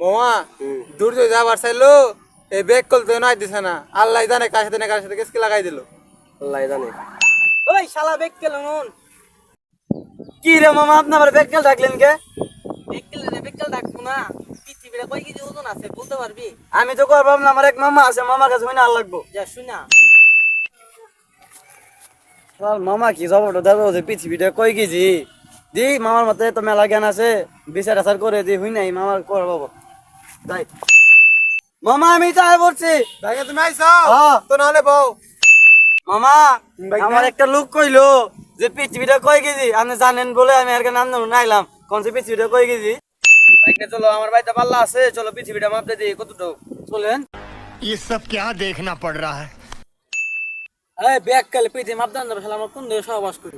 মামা দূর যে যাবার চাইলো এই ব্যাগ কল তো নাই দিছে না, আল্লাহ জানে কার সাথে কেসকে লাগাই দিল। আল্লাহ জানে। ওই শালা বেক্কেল নুন কি রে মামা আপনি আমার বেকাল ডাকলেন কে? বেক্কেল ডাকবো না। পৃথিবীতে কয় কেজি ওজন আছে বলতে পারবি? আমি তো করবাম না, আমার এক মামা আছে, মামার কাছে হইনা আর লাগবো। যা শুনা মামা কি জবরটা দেবো যে পৃথিবীটা কয় কেজি দি মামার মতে তো মেলা জ্ঞান আছে, বিচার আচার করে দি হই নাই মামার করবো তাই। মামা আমি তাই বলছি ভাইয়া তুমি আইছো হ্যাঁ। তো নাহলে বউ। মামা ভাই না? আমার একটা লোক কইলো যে পৃথিবীটা কয় কেজি আপনি জানেন বলে আমি আর নাম নাইলাম কোন সে পৃথিবীটা কয় কেজি। বাইকে চলো, আমার বাড়িতে পাল্লা আছে, চলো পৃথিবীটা মাপতে দিই কতটুকু চলেন। ये सब क्या देखना पड़ रहा है। এই বেক্কেল পৃথিবী মাপদান ধরে শালা আমরা কোন দেশে সহবাস করি?